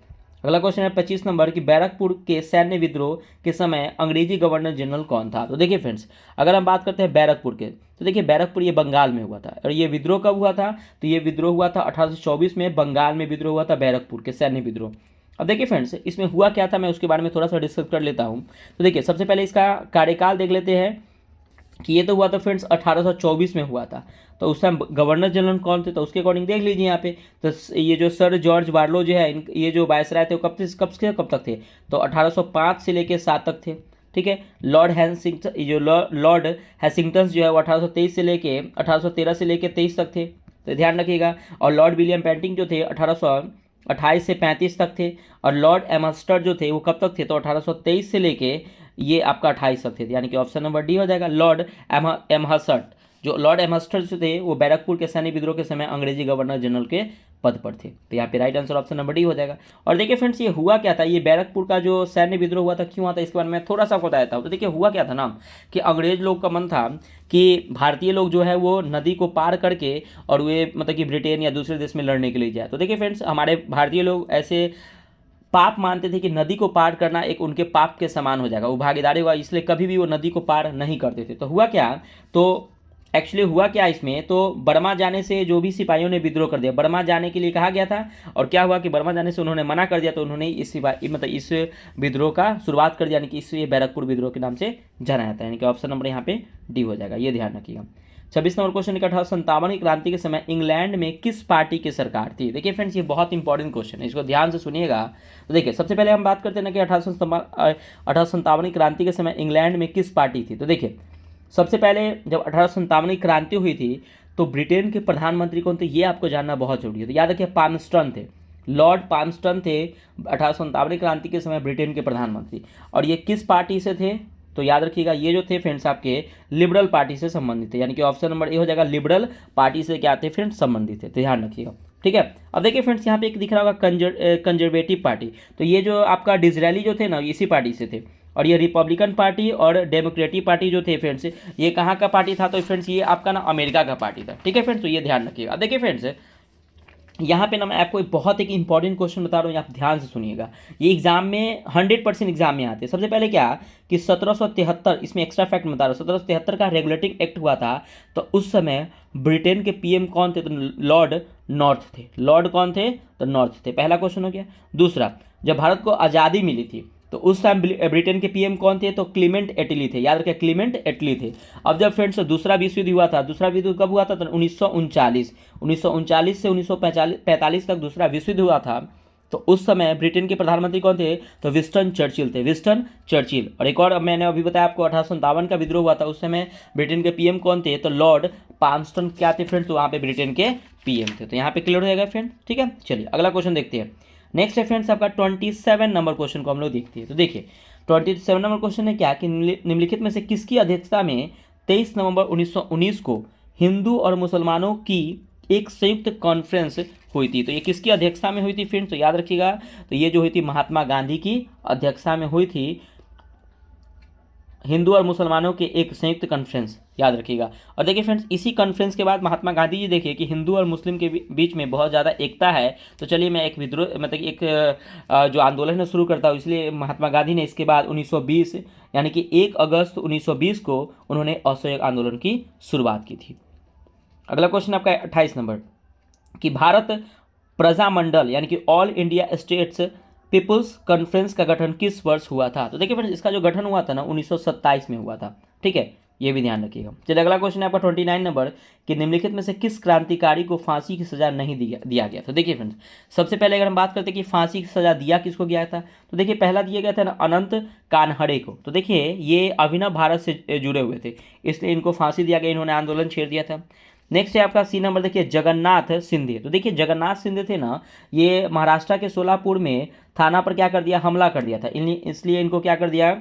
अगला क्वेश्चन है 25 नंबर कि बैरकपुर के सैन्य विद्रोह के समय अंग्रेजी गवर्नर जनरल कौन था। तो देखिए फ्रेंड्स अगर हम बात करते हैं बैरकपुर के, तो देखिए बैरकपुर ये बंगाल में हुआ था। और ये विद्रोह कब हुआ था, तो ये विद्रोह हुआ था 1824 में, बंगाल में विद्रोह हुआ था, बैरकपुर के सैन्य विद्रोह। अब देखिए फ्रेंड्स इसमें हुआ क्या था, मैं उसके बारे में थोड़ा सा डिस्कस कर लेता हूँ। तो देखिए सबसे पहले इसका कार्यकाल देख लेते हैं कि ये तो हुआ था फ्रेंड्स 1824 में हुआ था। तो उस टाइम गवर्नर जनरल कौन थे, तो उसके अकॉर्डिंग देख लीजिए यहाँ पे। तो ये जो सर जॉर्ज बार्लो जो है, ये जो वायसराय थे वो कब तक थे, तो 1805 से लेकर 7 तक थे, ठीक है। लॉर्ड हैसिंगटन जो है वो 1823 से लेके 1813 से लेके 23 तक थे, तो ध्यान रखिएगा। और लॉर्ड विलियम पेंटिंग जो थे 1828 से 35 तक थे। और लॉर्ड एमहर्स्टर जो थे वो कब तक थे, तो 1823 से लेके ये आपका 28 तक थे, यानी कि ऑप्शन नंबर डी हो जाएगा। लॉर्ड एमहर्स्ट, जो लॉर्ड एमहर्स्टर जो थे वो बैरकपुर के सैन्य विद्रोह के समय अंग्रेजी गवर्नर जनरल के पद पर थे। तो यहाँ पे right answer option number D हो जाएगा। और देखिए फ्रेंड्स ये हुआ क्या था, ये बैरकपुर का जो सैन्य विद्रोह हुआ था, क्यों हुआ था, इसके बारे में थोड़ा सा बताया था। तो देखिए हुआ क्या था ना कि अंग्रेज लोग का मन था कि भारतीय लोग जो है वो नदी को पार करके और वे मतलब कि ब्रिटेन या दूसरे देश में लड़ने के लिए जाए। तो देखिए फ्रेंड्स हमारे भारतीय लोग ऐसे पाप मानते थे कि नदी को पार करना एक उनके पाप के समान हो जाएगा, वो भागीदारी हुआ, इसलिए कभी भी वो नदी को पार नहीं करते थे। तो हुआ क्या, तो एक्चुअली हुआ क्या इसमें, तो बर्मा जाने से जो भी सिपाहियों ने विद्रोह कर दिया, बर्मा जाने के लिए कहा गया था। और क्या हुआ कि बर्मा जाने से उन्होंने मना कर दिया, तो उन्होंने इस विद्रोह का शुरुआत कर दिया, यानी कि इस बैरकपुर विद्रोह के नाम से जाना जाता है, यानी कि ऑप्शन नंबर यहाँ पे डी हो जाएगा, ये ध्यान रखिएगा। 26 नंबर क्वेश्चन 1857 की क्रांति के समय इंग्लैंड में किस पार्टी की सरकार थी। देखिए फ्रेंड्स ये बहुत इंपॉर्टेंट क्वेश्चन है, इसको ध्यान से सुनिएगा। तो देखिए सबसे पहले हम बात करते हैं ना कि 1857 की क्रांति के समय इंग्लैंड में किस पार्टी थी। तो देखिए सबसे पहले जब 1857 की क्रांति हुई थी तो ब्रिटेन के प्रधानमंत्री कौन थे, ये आपको जानना बहुत जरूरी है। तो याद रखिए पामस्टन थे, लॉर्ड पामस्टन थे 1857 की क्रांति के समय ब्रिटेन के प्रधानमंत्री। और ये किस पार्टी से थे, तो याद रखिएगा ये जो थे फ्रेंड्स आपके लिबरल पार्टी से संबंधित थे, यानी कि ऑप्शन नंबर ए हो जाएगा, लिबरल पार्टी से क्या थे फ्रेंड्स, संबंधित थे, तो ध्यान रखिएगा, ठीक है। अब देखिए फ्रेंड्स यहाँ पे एक दिख रहा होगा कंजर्वेटिव पार्टी, तो ये जो आपका डिजरायली जो थे ना इसी पार्टी से थे। और ये रिपब्लिकन पार्टी और डेमोक्रेटिक पार्टी जो थे फ्रेंड्स, ये कहाँ का पार्टी था, तो फ्रेंड्स ये आपका ना अमेरिका का पार्टी था, ठीक है फ्रेंड्स, तो ये ध्यान रखिएगा। अब देखिए फ्रेंड्स यहाँ पे ना मैं आपको बहुत एक इंपॉर्टेंट क्वेश्चन बता रहा हूँ, आप ध्यान से सुनिएगा, ये एग्जाम में 100% एग्जाम में आते हैं। सबसे पहले क्या कि 1773, इसमें एक्स्ट्रा फैक्ट बता रहा हूँ, 1773 का रेगुलेटिंग एक्ट हुआ था। तो उस समय ब्रिटेन के पीएम कौन थे, तो लॉर्ड नॉर्थ थे। लॉर्ड कौन थे, तो नॉर्थ थे, पहला क्वेश्चन हो गया। दूसरा, जब भारत को आज़ादी मिली थी तो उस टाइम ब्रिटेन के पीएम कौन थे? तो क्लीमेंट एटली थे, याद रखिए क्लीमेंट एटली थे। अब जब फ्रेंड्स दूसरा विश्व युद्ध हुआ था, दूसरा विश्व कब हुआ था? तो 1939 से 1945 तक दूसरा विश्व युद्ध हुआ था। तो उस समय ब्रिटेन के प्रधानमंत्री कौन थे? तो विंस्टन चर्चिल थे, विंस्टन चर्चिल। और एक और मैंने अभी बताया आपको 1857 का विद्रोह हुआ था, उस समय ब्रिटेन के पीएम कौन थे? तो लॉर्ड पामस्टन क्या थे फ्रेंड्स? तो वहाँ पे ब्रिटेन के पीएम थे। तो यहाँ पे क्लियर हो जाएगा फ्रेंड, ठीक है। चलिए अगला क्वेश्चन देखते हैं। नेक्स्ट है फ्रेंड्स आपका 27 नंबर क्वेश्चन को हम लोग देखते हैं। तो देखिए 27 नंबर क्वेश्चन है क्या कि निम्नलिखित में से किसकी अध्यक्षता में 23 नवंबर 1919 को हिंदू और मुसलमानों की एक संयुक्त कॉन्फ्रेंस हुई थी? तो ये किसकी अध्यक्षता में हुई थी फ्रेंड्स? तो याद रखिएगा, तो ये जो हुई थी महात्मा गांधी की अध्यक्षता में हुई थी, हिंदू और मुसलमानों के एक संयुक्त कॉन्फ्रेंस, याद रखिएगा। और देखिए फ्रेंड्स इसी कॉन्फ्रेंस के बाद महात्मा गांधी जी देखिए कि हिंदू और मुस्लिम के बीच में बहुत ज़्यादा एकता है, तो चलिए मैं एक विद्रोह मतलब एक जो आंदोलन है शुरू करता हूँ। इसलिए महात्मा गांधी ने इसके बाद 1920 यानी कि 1 अगस्त 1920 को उन्होंने असहयोग आंदोलन की शुरुआत की थी। अगला क्वेश्चन आपका 28 नंबर कि भारत प्रजामंडल यानी कि All India States People's Conference का गठन किस वर्ष हुआ था? तो देखिए फ्रेंड्स इसका जो गठन हुआ था ना 1927 में हुआ था, ठीक है, ये भी ध्यान रखिएगा। चलिए अगला क्वेश्चन है आपका 29 नंबर कि निम्नलिखित में से किस क्रांतिकारी को फांसी की सजा नहीं दिया गया? तो देखिए फ्रेंड्स सबसे पहले अगर हम बात करते हैं कि फांसी की सजा दिया किसको गया था, तो देखिए पहला दिया गया था ना अनंत कानहड़े को। तो देखिए ये अभिनव भारत से जुड़े हुए थे, इसलिए इनको फांसी दिया गया, इन्होंने आंदोलन छेड़ दिया था। नेक्स्ट है आपका सी नंबर देखिए जगन्नाथ सिंधे। तो देखिए जगन्नाथ सिंधे थे ना, ये महाराष्ट्र के सोलापुर में थाना पर क्या कर दिया? हमला कर दिया था, इसलिए इनको क्या कर दिया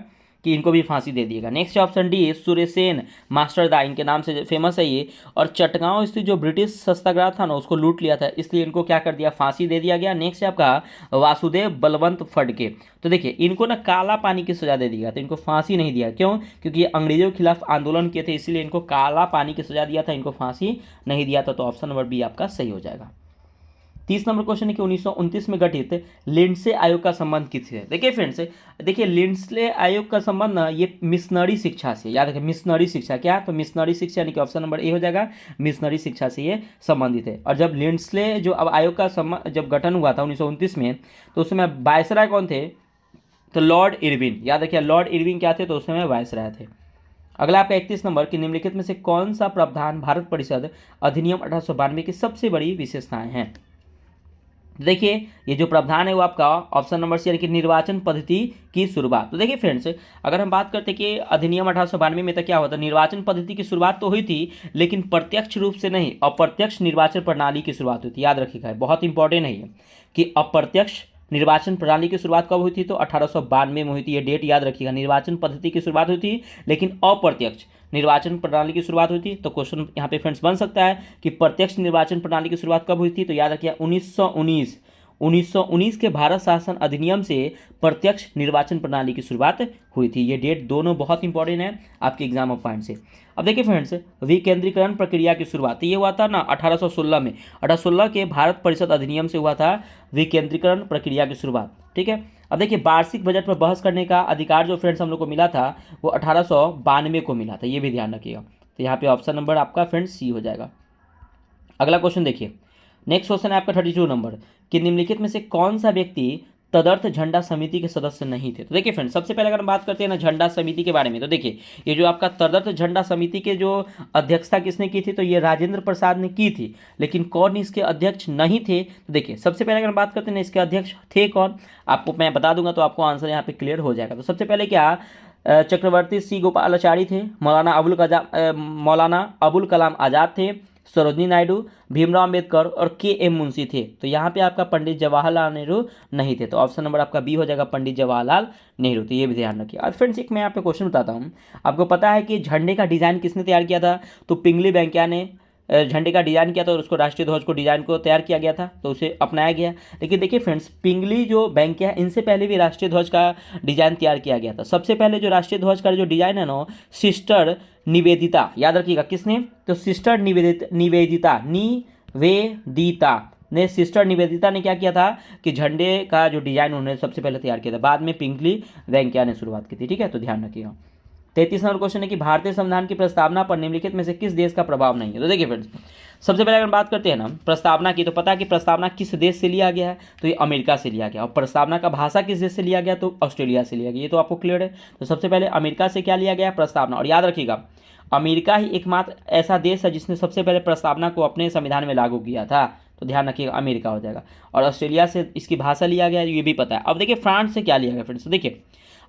कि इनको भी फांसी दे दिएगा। नेक्स्ट ऑप्शन डी सुरेसेन मास्टरदा, इनके नाम से फेमस है ये। और चटगांव स्थित जो ब्रिटिश सत्याग्रह था ना उसको लूट लिया था, इसलिए इनको क्या कर दिया? फांसी दे दिया गया। नेक्स्ट है आपका वासुदेव बलवंत फडके। तो देखिए इनको ना काला पानी की सजा दे दी गया, तो इनको फांसी नहीं दिया। क्यों? क्योंकि ये अंग्रेजों के खिलाफ आंदोलन किए थे, इसलिए इनको काला पानी की सजा दिया था, इनको फांसी नहीं दिया था। तो ऑप्शन नंबर बी आपका सही हो जाएगा। 30 नंबर क्वेश्चन है कि 1929 में गठित लिंडसे आयोग का संबंध किससे है? देखिए फ्रेंड्स देखिए लिंडसे आयोग का संबंध ना ये मिशनरी शिक्षा से, याद रखें मिशनरी शिक्षा। क्या? तो मिशनरी शिक्षा यानी कि ऑप्शन नंबर ए हो जाएगा, मिशनरी शिक्षा से ये संबंधित है। और जब लिंडसे जो अब आयोग का जब गठन हुआ था 1929 में, तो उस समय वायसराय कौन थे? तो लॉर्ड इरविन, याद रखिए लॉर्ड इरविन क्या थे? तो उस समय वायसराय थे। अगला आपका 31 नंबर कि निम्नलिखित में से कौन सा प्रावधान भारत परिषद अधिनियम 1892 की सबसे बड़ी विशेषताएं हैं? देखिए ये जो प्रावधान है वो आपका ऑप्शन नंबर सी यानी कि निर्वाचन पद्धति की शुरुआत। तो देखिए फ्रेंड्स अगर हम बात करते कि अधिनियम 1892 में तो क्या होता, निर्वाचन पद्धति की शुरुआत तो हुई थी, लेकिन प्रत्यक्ष रूप से नहीं, अप्रत्यक्ष निर्वाचन प्रणाली की शुरुआत हुई थी। याद रखिएगा बहुत इंपॉर्टेंट है ये कि अप्रत्यक्ष निर्वाचन प्रणाली की शुरुआत कब हुई थी? तो 1892 में हुई थी, ये डेट याद रखिएगा। निर्वाचन पद्धति की शुरुआत हुई थी, लेकिन अप्रत्यक्ष निर्वाचन प्रणाली की शुरुआत हुई थी। तो क्वेश्चन यहाँ पे फ्रेंड्स बन सकता है कि प्रत्यक्ष निर्वाचन प्रणाली की शुरुआत कब हुई थी? तो याद रखिए 1919 के भारत शासन अधिनियम से प्रत्यक्ष निर्वाचन प्रणाली की शुरुआत हुई थी। ये डेट दोनों बहुत इंपॉर्टेंट है आपके एग्जाम ऑफ पॉइंट से। अब देखिए फ्रेंड्स विकेंद्रीकरण प्रक्रिया की शुरुआत ये हुआ था ना 1816 में, 1816 के भारत परिषद अधिनियम से हुआ था विकेंद्रीकरण प्रक्रिया की शुरुआत, ठीक है। अब देखिए वार्षिक बजट पर बहस करने का अधिकार जो फ्रेंड्स हम लोग को मिला था वो 1892 को मिला था, ये भी ध्यान रखिएगा। तो यहाँ पे ऑप्शन नंबर आपका फ्रेंड्स सी हो जाएगा। अगला क्वेश्चन देखिए, नेक्स्ट क्वेश्चन है आपका 32 नंबर कि निम्नलिखित में से कौन सा व्यक्ति तदर्थ झंडा समिति के सदस्य नहीं थे? तो देखिए फ्रेंड्स सबसे पहले अगर हम बात करते हैं ना झंडा समिति के बारे में, तो देखिए ये जो आपका तदर्थ झंडा समिति के जो अध्यक्षता किसने की थी? तो ये राजेंद्र प्रसाद ने की थी, लेकिन कौन इसके अध्यक्ष नहीं थे? तो देखिए सबसे पहले अगर हम बात करते हैं ना इसके अध्यक्ष थे कौन, आपको मैं बता दूंगा तो आपको आंसर यहाँ पे क्लियर हो जाएगा। तो सबसे पहले क्या चक्रवर्ती सी गोपालाचारी थे, मौलाना अबुल कलाम आज़ाद थे, सरोजनी नायडू, भीमराव अम्बेडकर और के.एम. मुंशी थे। तो यहाँ पे आपका पंडित जवाहरलाल नेहरू नहीं थे। तो ऑप्शन नंबर आपका बी हो जाएगा पंडित जवाहरलाल नेहरू। तो ये भी ध्यान रखिए। और फ्रेंड्स एक मैं यहाँ पे क्वेश्चन बताता हूँ, आपको पता है कि झंडे का डिज़ाइन किसने तैयार किया था? तो पिंगली वेंकैया ने झंडे का डिज़ाइन किया था और उसको राष्ट्रीय ध्वज को डिज़ाइन को तैयार किया गया था, तो उसे अपनाया गया। लेकिन देखिए फ्रेंड्स पिंगली जो वेंकैया है इनसे पहले भी राष्ट्रीय ध्वज का डिज़ाइन तैयार किया गया था। सबसे पहले जो राष्ट्रीय ध्वज का जो डिज़ाइन है ना सिस्टर निवेदिता, याद रखिएगा किसने? तो सिस्टर निवेदिता ने सिस्टर निवेदिता ने क्या किया था कि झंडे का जो डिज़ाइन उन्होंने सबसे पहले तैयार किया था, बाद में पिंगली वेंकैया ने शुरुआत की थी, ठीक है। तो ध्यान रखिएगा। 33 नंबर क्वेश्चन है कि भारतीय संविधान की प्रस्तावना पर निम्नलिखित में से किस देश का प्रभाव नहीं है। तो देखिए फ्रेंड्स, सबसे पहले अगर बात करते हैं ना प्रस्तावना की, तो पता है कि प्रस्तावना किस देश से लिया गया है, तो ये अमेरिका से लिया गया। और प्रस्तावना का भाषा किस देश से लिया गया, तो ऑस्ट्रेलिया से लिया गया। ये तो आपको क्लियर है। तो सबसे पहले अमेरिका से क्या लिया गया, प्रस्तावना। और याद रखिएगा, अमेरिका ही एकमात्र ऐसा देश है जिसने सबसे पहले प्रस्तावना को अपने संविधान में लागू किया था। तो ध्यान रखिएगा, अमेरिका हो जाएगा। और ऑस्ट्रेलिया से इसकी भाषा लिया गया, ये भी पता है। अब देखिए फ्रांस से क्या लिया गया फ्रेंड्स। तो देखिए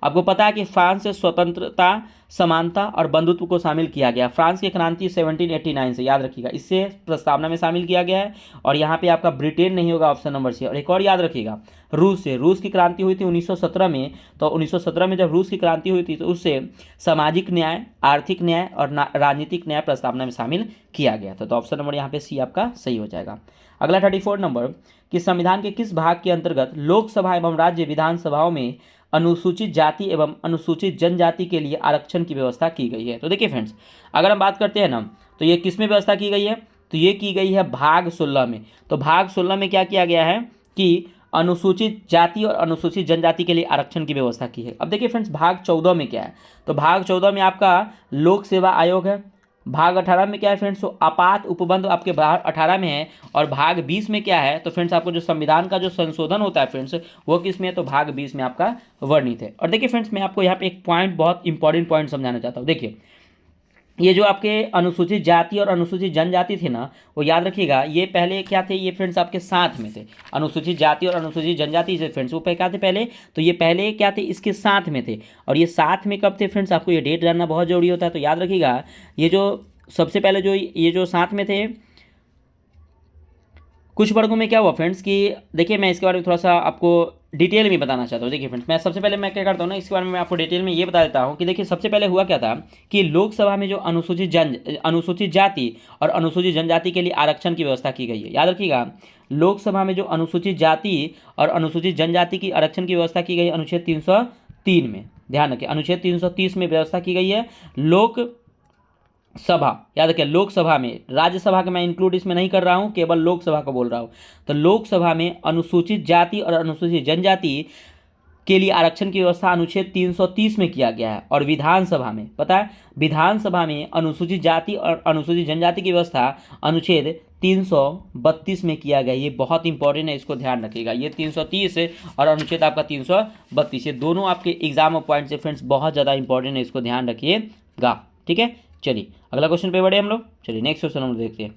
आपको पता है कि फ्रांस से स्वतंत्रता, समानता और बंधुत्व को शामिल किया गया। फ्रांस की क्रांति 1789 से, याद रखिएगा, इससे प्रस्तावना में शामिल किया गया है। और यहाँ पे आपका ब्रिटेन नहीं होगा, ऑप्शन नंबर सी। और एक और याद रखिएगा, रूस से, रूस की क्रांति हुई थी 1917 में। तो 1917 में जब रूस की क्रांति हुई थी तो उससे सामाजिक न्याय, आर्थिक न्याय और राजनीतिक न्याय प्रस्तावना में शामिल किया गया था। तो ऑप्शन नंबर यहाँ पे सी आपका सही हो जाएगा। अगला 34 नंबर, कि संविधान के किस भाग के अंतर्गत लोकसभा एवं राज्य विधानसभाओं में अनुसूचित जाति एवं अनुसूचित जनजाति के लिए आरक्षण की व्यवस्था की गई है। तो देखिए फ्रेंड्स, अगर हम बात करते हैं ना, तो ये किस में व्यवस्था की गई है, तो ये की गई है भाग 16 में। तो भाग 16 में क्या किया गया है कि अनुसूचित जाति और अनुसूचित जनजाति के लिए आरक्षण की व्यवस्था की है। अब देखिए फ्रेंड्स, भाग 14 में क्या है, तो भाग 14 में आपका लोक सेवा आयोग है। भाग 18 में क्या है फ्रेंड्स, तो आपात उपबंध आपके भाग 18 में है। और भाग 20 में क्या है, तो फ्रेंड्स आपको जो संविधान का जो संशोधन होता है फ्रेंड्स, वो किस में है, तो भाग 20 में आपका वर्णित है। और देखिए फ्रेंड्स, मैं आपको यहाँ पे एक पॉइंट, बहुत इंपॉर्टेंट पॉइंट समझाना चाहता हूँ। देखिए, ये जो आपके अनुसूचित जाति और अनुसूचित जनजाति थे ना, वो याद रखिएगा, ये पहले क्या थे, ये फ्रेंड्स आपके साथ में थे। अनुसूचित जाति और अनुसूचित जनजाति से फ्रेंड्स वो क्या थे पहले, तो ये पहले क्या थे, इसके साथ में थे। और ये साथ में कब थे फ्रेंड्स, आपको ये डेट जानना बहुत जरूरी होता है। तो याद रखिएगा, ये जो सबसे पहले जो ये जो साथ में थे, कुछ वर्गों में क्या हुआ फ्रेंड्स कि देखिए, मैं इसके बारे में थोड़ा सा आपको डिटेल में बताना चाहता हूँ। देखिए फ्रेंड्स, मैं सबसे पहले मैं क्या करता हूँ ना, इसके बारे में मैं आपको डिटेल में ये बता देता हूँ कि देखिए सबसे पहले हुआ क्या था कि लोकसभा में जो अनुसूचित जाति और अनुसूचित जनजाति के लिए आरक्षण की व्यवस्था की गई है। याद रखिएगा, लोकसभा में जो अनुसूचित जाति और अनुसूचित जनजाति की आरक्षण की व्यवस्था की गई है अनुच्छेद 303 में। ध्यान रखिए, अनुच्छेद 330 में व्यवस्था की गई है। लोक सभा, याद रखिए, लोकसभा में, राज्यसभा का मैं इंक्लूड इसमें नहीं कर रहा हूं, केवल लोकसभा को बोल रहा हूं। तो लोकसभा में अनुसूचित जाति और अनुसूचित जनजाति के लिए आरक्षण की व्यवस्था अनुच्छेद 330 में किया गया है। और विधानसभा में, पता है, विधानसभा में अनुसूचित जाति और अनुसूचित जनजाति की व्यवस्था अनुच्छेद 332 में किया गया। ये बहुत इंपॉर्टेंट है, इसको ध्यान रखिएगा। ये 330 और अनुच्छेद आपका 332, ये दोनों आपके एग्जाम पॉइंट से फ्रेंड्स बहुत ज़्यादा इंपॉर्टेंट है, इसको ध्यान रखिएगा। ठीक है, चलिए अगला क्वेश्चन पे बढ़े हम लोग। चलिए नेक्स्ट क्वेश्चन हम लोग देखते हैं।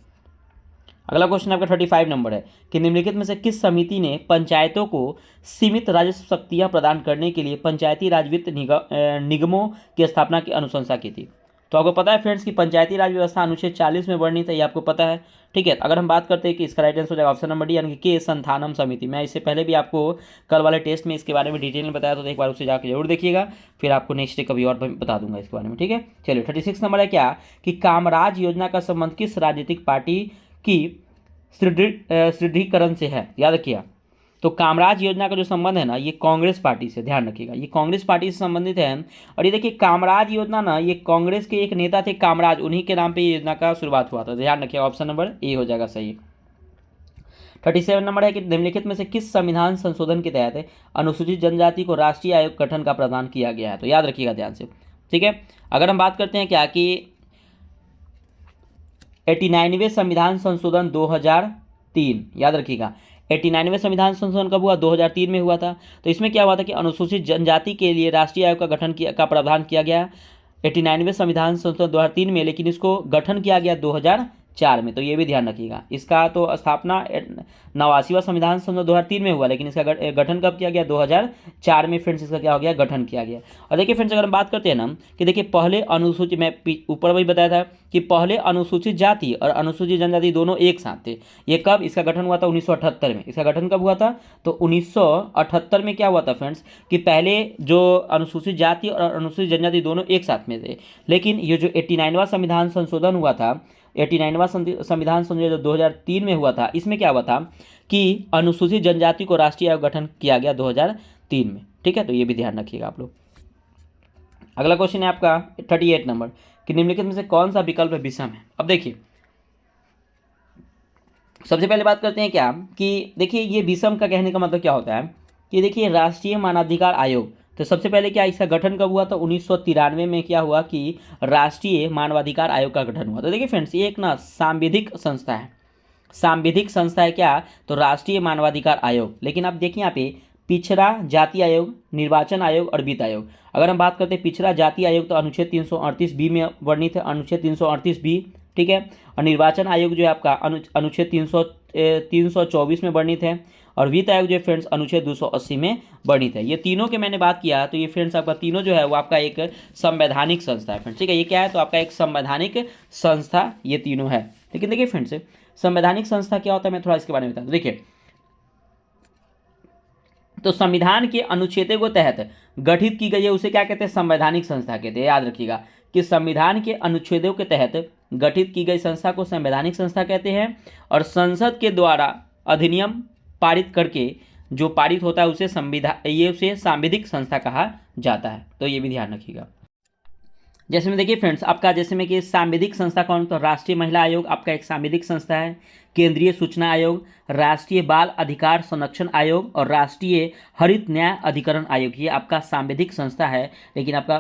अगला क्वेश्चन आपका 35 नंबर है कि निम्नलिखित में से किस समिति ने पंचायतों को सीमित राजस्व शक्तियां प्रदान करने के लिए पंचायती राज वित्त निगमों की स्थापना की अनुशंसा की थी। तो आपको पता है फ्रेंड्स कि पंचायती राज व्यवस्था अनुच्छेद 40 में वर्णित है, ये आपको पता है। ठीक है, अगर हम बात करते हैं कि इसका राइट आंसर हो जाएगा ऑप्शन नंबर डी, यानी कि संथानम समिति। मैं इससे पहले भी आपको कल वाले टेस्ट में इसके बारे में डिटेल में बताया, तो एक बार उसे जाकर जरूर देखिएगा, फिर आपको नेक्स्ट डे कभी और बता दूंगा इसके बारे में। ठीक है, चलिए 36 नंबर है क्या कि कामराज योजना का संबंध किस राजनीतिक पार्टी की सुदृढ़ीकरण से है। याद रखिए, तो कामराज योजना का जो संबंध है ना, ये कांग्रेस पार्टी से, ध्यान रखिएगा, ये कांग्रेस पार्टी से संबंधित है। और ये देखिए कामराज योजना ना, ये कांग्रेस के एक नेता थे कामराज, उन्हीं के नाम पे ये योजना का शुरुआत हुआ था। ध्यान रखिएगा, ऑप्शन नंबर ए हो जाएगा सही। 37 नंबर है कि निम्नलिखित में से किस संविधान संशोधन के तहत अनुसूचित जनजाति को राष्ट्रीय आयोग गठन का प्रावधान किया गया है। तो याद रखिएगा ध्यान से। ठीक है, अगर हम बात करते हैं क्या कि 89वें संविधान संशोधन 2003, याद रखिएगा 89वें संविधान संशोधन कब हुआ, 2003 में हुआ था। तो इसमें क्या हुआ था कि अनुसूचित जनजाति के लिए राष्ट्रीय आयोग का गठन का प्रावधान किया गया 89वें संविधान संशोधन 2003 में, लेकिन इसको गठन किया गया 2004 में। तो ये भी ध्यान रखिएगा, इसका तो स्थापना 89वां संविधान संशोधन 2003 में हुआ, लेकिन इसका गठन कब किया गया, 2004 में फ्रेंड्स इसका क्या हो गया, गठन किया गया। और देखिए फ्रेंड्स, अगर हम बात करते हैं ना कि देखिए पहले अनुसूचित, मैं ऊपर वही बताया था कि पहले अनुसूचित जाति और अनुसूचित जनजाति दोनों एक साथ थे। ये कब, इसका गठन हुआ था 1978 में। इसका गठन कब हुआ था, तो 1978 में क्या हुआ था फ्रेंड्स कि पहले जो अनुसूचित जाति और अनुसूचित जनजाति दोनों एक साथ में थे, लेकिन ये जो 89वां संविधान संशोधन हुआ था, 89वां संविधान संशोधन जो 2003 में हुआ था, इसमें क्या हुआ था कि अनुसूचित जनजाति को राष्ट्रीय आयोग गठन किया गया 2003 में। ठीक है, तो ये भी ध्यान रखिएगा आप लोग। अगला क्वेश्चन है आपका 38 नंबर कि निम्नलिखित में से कौन सा विकल्प विषम है। अब देखिए सबसे पहले बात करते हैं क्या कि देखिए ये विषम का कहने का मतलब क्या होता है कि देखिए राष्ट्रीय मानवाधिकार आयोग तो सबसे पहले क्या इसका गठन कब हुआ? तो 1993 में क्या हुआ कि राष्ट्रीय मानवाधिकार आयोग का गठन हुआ। तो देखिए फ्रेंड्स, ये एक ना सांविधिक संस्था है। सांविधिक संस्था है क्या? तो राष्ट्रीय मानवाधिकार आयोग। लेकिन आप देखिए यहाँ पे पिछड़ा जाति आयोग, निर्वाचन आयोग और वित्त आयोग। अगर हम बात करते हैं पिछड़ा जाति आयोग तो अनुच्छेद 338 बी में वर्णित है, अनुच्छेद 338 बी, ठीक है। और निर्वाचन आयोग जो है आपका अनुच्छेद 324 में वर्णित है। और वित्त आयोग जो है फ्रेंड्स अनुच्छेद 280 में वर्णित है। ये तीनों के मैंने बात किया तो ये फ्रेंड्स आपका तीनों जो है वो आपका एक संवैधानिक संस्था है फ्रेंड्स, ठीक है। ये क्या है? तो आपका एक संवैधानिक संस्था ये तीनों है। लेकिन देखिए फ्रेंड्स, संवैधानिक संस्था क्या होता है मैं थोड़ा इसके बारे में बता दूं। देखिए, तो संविधान के अनुच्छेदों के तहत गठित की गई है उसे क्या कहते हैं? संवैधानिक संस्था कहते हैं। याद रखिएगा कि संविधान के अनुच्छेदों के तहत गठित की गई संस्था को संवैधानिक संस्था कहते हैं। और संसद के द्वारा अधिनियम पारित करके जो पारित होता है उसे उसे सांविधिक संस्था कहा जाता है। तो ये भी ध्यान रखिएगा। जैसे में देखिए फ्रेंड्स, आपका जैसे में कि सांविधिक संस्था कौन? तो राष्ट्रीय महिला आयोग आपका एक सांविधिक संस्था है, केंद्रीय सूचना आयोग, राष्ट्रीय बाल अधिकार संरक्षण आयोग और राष्ट्रीय हरित न्याय अधिकरण आयोग, ये आपका सांविधिक संस्था है। लेकिन आपका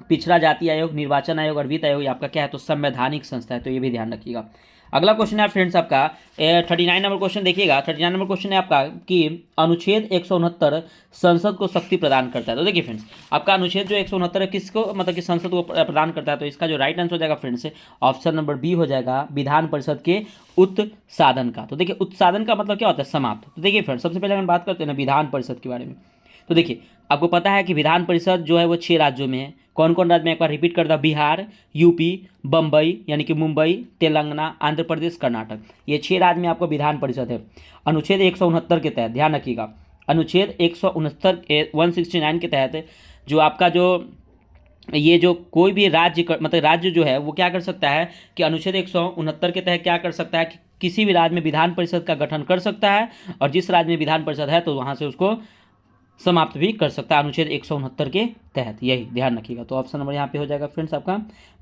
पिछड़ा जाति आयोग, निर्वाचन आयोग और वित्त आयोग आपका क्या है? तो संवैधानिक संस्था है। तो ये भी ध्यान रखिएगा। अगला क्वेश्चन है फ्रेंड्स आपका 39 नंबर क्वेश्चन देखिएगा। 39 नंबर क्वेश्चन है आपका कि अनुच्छेद 169 संसद को शक्ति प्रदान करता है। तो देखिए फ्रेंड्स, आपका अनुच्छेद जो 169 है किसको मतलब कि संसद को प्रदान करता है? तो इसका जो राइट आंसर हो जाएगा फ्रेंड्स ऑप्शन नंबर बी हो जाएगा, विधान परिषद के उत्साधन का। तो देखिए उत्साधन का मतलब क्या होता है? समाप्त। तो देखिए फ्रेंड्स, सबसे पहले हम बात करते हैं ना विधान परिषद के बारे में। तो देखिए आपको पता है कि विधान परिषद जो है वो 6 राज्यों में है। कौन कौन राज्य में? एक बार रिपीट करता, बिहार, यूपी, बम्बई यानी कि मुंबई, तेलंगाना, आंध्र प्रदेश, कर्नाटक, ये 6 राज्य में आपको विधान परिषद है। अनुच्छेद 169 के तहत ध्यान रखिएगा, अनुच्छेद 169 के तहत जो आपका जो ये जो कोई भी राज्य मतलब राज्य जो है वो क्या कर सकता है कि अनुच्छेद 169 के तहत क्या कर सकता है कि किसी भी राज्य में विधान परिषद का गठन कर सकता है। और जिस राज्य में विधान परिषद है तो वहाँ से उसको समाप्त भी कर सकता है अनुच्छेद 169 के तहत। यही ध्यान रखिएगा। तो ऑप्शन नंबर यहाँ पे हो जाएगा फ्रेंड्स आपका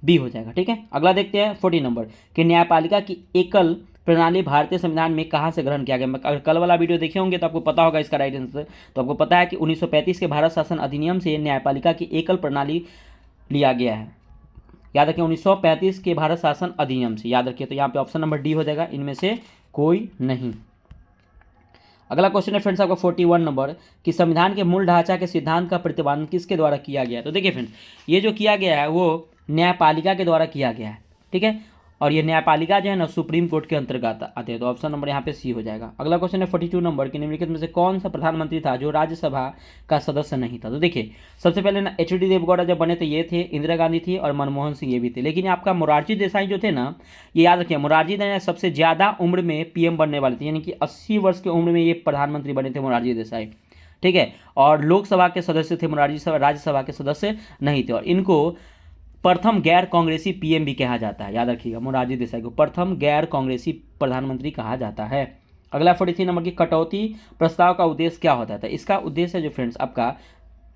बी हो जाएगा, ठीक है। अगला देखते हैं 40 नंबर कि न्यायपालिका की एकल प्रणाली भारतीय संविधान में कहाँ से ग्रहण किया गया? अगर कल वाला वीडियो देखे होंगे तो आपको पता होगा इसका राइट आंसर। तो आपको पता है कि 1935 के भारत शासन अधिनियम से न्यायपालिका की एकल प्रणाली लिया गया है। याद रखिए 1935 के भारत शासन अधिनियम से, याद रखिए। तो यहाँ पे ऑप्शन नंबर डी हो जाएगा, इनमें से कोई नहीं। अगला क्वेश्चन है फ्रेंड्स आपका 41 नंबर कि संविधान के मूल ढांचा के सिद्धांत का प्रतिपादन किसके द्वारा किया गया है? तो देखिए फ्रेंड्स, ये जो किया गया है वो न्यायपालिका के द्वारा किया गया है, ठीक है। और ये न्यायपालिका जो है ना सुप्रीम कोर्ट के अंतर्गत आते हैं। तो ऑप्शन नंबर यहाँ पे सी हो जाएगा। अगला क्वेश्चन है 42 नंबर कि निम्नलिखित में से कौन सा प्रधानमंत्री था जो राज्यसभा का सदस्य नहीं था? तो देखिए सबसे पहले ना एच डी देवगौड़ा जब बने थे ये थे, इंदिरा गांधी थी और मनमोहन सिंह ये भी थे। लेकिन आपका मोरारजी देसाई जो थे ना, ये याद रखिए मोरारजी देसाई सबसे ज़्यादा उम्र में पीएम बनने वाले थे, यानी कि 80 वर्ष की उम्र में ये प्रधानमंत्री बने थे मोरारजी देसाई, ठीक है। और लोकसभा के सदस्य थे मोरारजी, राज्यसभा के सदस्य नहीं थे। और इनको प्रथम गैर कांग्रेसी पीएम भी कहा जाता है। याद रखिएगा मोरारजी देसाई को प्रथम गैर कांग्रेसी प्रधानमंत्री कहा जाता है। अगला 43 नंबर की कटौती प्रस्ताव का उद्देश्य क्या होता है? इसका उद्देश्य है जो फ्रेंड्स आपका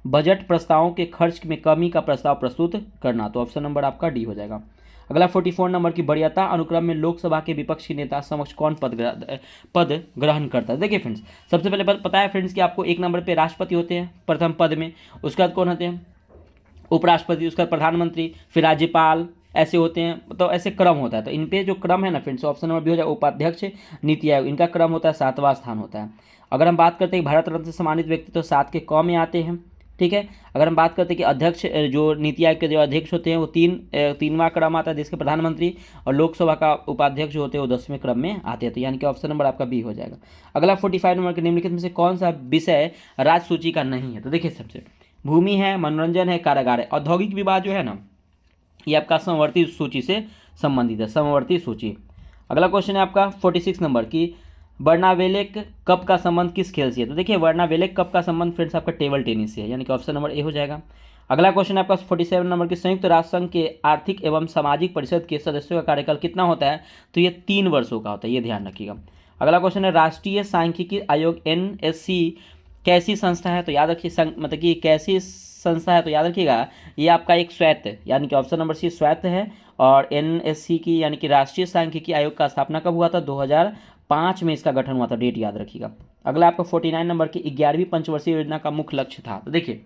बजट प्रस्तावों के खर्च में कमी का प्रस्ताव प्रस्तुत करना। तो ऑप्शन नंबर आपका डी हो जाएगा। अगला 44 नंबर की वरीयता अनुक्रम में लोकसभा के विपक्ष के नेता समक्ष कौन पद ग्रहण करता है? देखिए फ्रेंड्स, सबसे पहले पता है फ्रेंड्स कि आपको एक नंबर पे राष्ट्रपति होते हैं प्रथम पद में, उसके बाद कौन होते हैं? उपराष्ट्रपति, उसका प्रधानमंत्री, फिर राज्यपाल, ऐसे होते हैं। तो ऐसे क्रम होता है। तो इन पे जो क्रम है ना फ्रेंड्स, ऑप्शन नंबर बी हो जाए उपाध्यक्ष, नीति आयोग, इनका क्रम होता है 7वां स्थान होता है। अगर हम बात करते हैं भारत रत्न से सम्मानित व्यक्ति तो 7 के क में आते हैं, ठीक है। अगर हम बात करते हैं कि अध्यक्ष जो नीति आयोग के जो अध्यक्ष होते हैं वो 3वां क्रम आता है, देश के प्रधानमंत्री, और लोकसभा का उपाध्यक्ष जो होते हैं वो 10वें क्रम में आते हैं। तो यानी कि ऑप्शन नंबर आपका बी हो जाएगा। अगला 45 नंबर के निम्नलिखित में से कौन सा विषय राज्य सूची का नहीं है? तो देखिए सबसे भूमि है, मनोरंजन है, कारागार है। औद्योगिक विवाद जो है ना ये आपका समवर्ती सूची से संबंधित है, समवर्ती सूची। अगला क्वेश्चन है आपका 46 नंबर की बर्नावेलेक कप का संबंध किस खेल से है? तो देखिए बर्नावेलेक कप का संबंध फ्रेंड्स आपका टेबल टेनिस से है, यानी कि ऑप्शन नंबर ए हो जाएगा। अगला क्वेश्चन है आपका 47 नंबर की संयुक्त राष्ट्र संघ के आर्थिक एवं सामाजिक परिषद के सदस्यों का कार्यकाल कितना होता है? तो ये 3 वर्षों का होता है, ये ध्यान रखिएगा। अगला क्वेश्चन है राष्ट्रीय सांख्यिकी आयोग NSC कैसी संस्था है? तो याद रखिए मतलब कि कैसी संस्था है? तो याद रखिएगा ये आपका एक स्वायत्त, यानी कि ऑप्शन नंबर सी स्वायत्त है। और NSC की यानी कि राष्ट्रीय सांख्यिकी आयोग का स्थापना कब हुआ था? 2005 में इसका गठन हुआ था, डेट याद रखिएगा। अगला आपका 49 नंबर की 11वीं पंचवर्षीय योजना का मुख्य लक्ष्य था। तो देखिए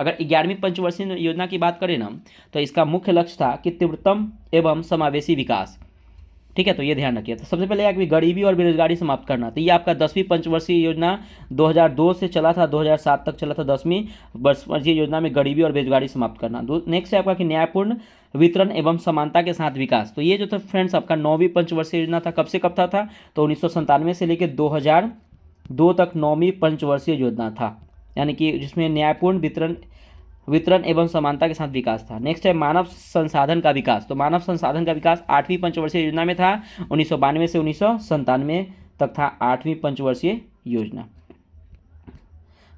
अगर 11वीं पंचवर्षीय योजना की बात करें ना, तो इसका मुख्य लक्ष्य था कि तीव्रतम एवं समावेशी विकास। ठीक है, तो ये ध्यान रखिए। तो सबसे पहले आपकी गरीबी और बेरोजगारी समाप्त करना, तो ये आपका 10वीं पंचवर्षीय योजना 2002 से चला था, 2007 तक चला था। 10वीं वर्षीय योजना में गरीबी और बेरोजगारी समाप्त करना। नेक्स्ट है आपका कि न्यायपूर्ण वितरण एवं समानता के साथ विकास। तो ये जो था फ्रेंड्स आपका 9वीं पंचवर्षीय योजना था, कब से कब था तो 1997 से लेकर 2002 तक 9वीं पंचवर्षीय योजना था, यानी कि जिसमें न्यायपूर्ण वितरण एवं समानता के साथ विकास था। नेक्स्ट है मानव संसाधन का विकास। तो मानव संसाधन का विकास 8वीं पंचवर्षीय योजना में था, 1992 से 1997 तक था 8वीं पंचवर्षीय योजना।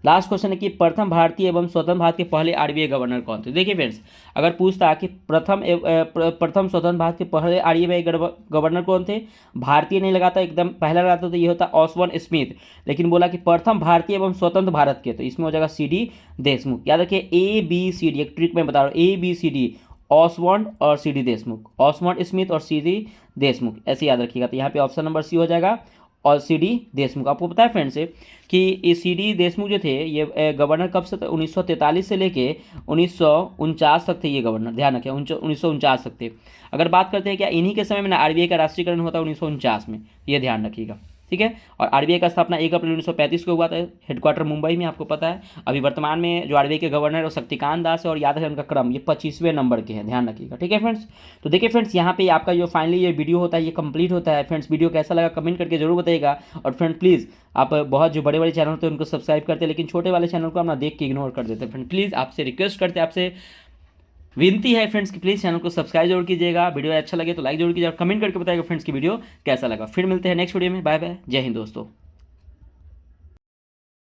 लास्ट क्वेश्चन है कि प्रथम भारतीय एवं स्वतंत्र भारत के पहले आरबीआई गवर्नर कौन थे। देखिए फ्रेंड्स, अगर पूछता कि प्रथम स्वतंत्र भारत के पहले आरबीआई गवर्नर कौन थे, भारतीय नहीं लगाता, एकदम पहला लगाता तो ये होता ऑसबॉर्न स्मिथ। लेकिन बोला कि प्रथम भारतीय एवं स्वतंत्र भारत के, तो इसमें हो जाएगा CD देशमुख। याद रखिए ABCD, एक ट्रिक मैं बता रहा हूँ, ABCD, ऑसबॉर्न और CD देशमुख, ऑसबॉर्न स्मिथ और CD देशमुख, ऐसे याद रखिएगा। तो यहाँ पे ऑप्शन नंबर सी हो जाएगा और CD देशमुख। आपको पता है फ्रेंड्स कि ये CD देशमुख जो थे ये गवर्नर कब से, 1943 से लेके 1949 तक थे ये गवर्नर, ध्यान रखें 1949 तक थे। अगर बात करते हैं क्या इन्हीं के समय में ना आरबीआई का राष्ट्रीयकरण होता है 1949 में, ये ध्यान रखिएगा, ठीक है। और आरबीआई का स्थापना 1 अप्रैल 1935 को हुआ था, हेडक्वार्टर मुंबई में, आपको पता है। अभी वर्तमान में जो आरबीआई के गवर्नर है वो शक्तिकांत दास है, और याद है उनका क्रम ये 25वें नंबर के हैं, ध्यान रखिएगा, ठीक है फ्रेंड्स। तो देखिए फ्रेंड्स, यहाँ पे आपका जो फाइनली ये वीडियो होता है ये कंप्लीट होता है। फ्रेंड्स वीडियो कैसा लगा कमेंट करके जरूर बताइएगा। और फ्रेंड प्लीज़, आप बहुत जो बड़े बड़े चैनल होते हैं उनको सब्सक्राइब करते हैं, लेकिन छोटे वाले चैनल को आप ना देख के इग्नोर कर देते हैं। फ्रेंड प्लीज़ आपसे रिक्वेस्ट करते हैं, आपसे विनती है फ्रेंड्स कि प्लीज़ चैनल को सब्सक्राइब जरूर कीजिएगा। वीडियो अच्छा लगे तो लाइक जरूर कीजिएगा, कमेंट करके बताइएगा फ्रेंड्स की वीडियो कैसा लगा। फिर मिलते हैं नेक्स्ट वीडियो में, बाय बाय, जय हिंद दोस्तों।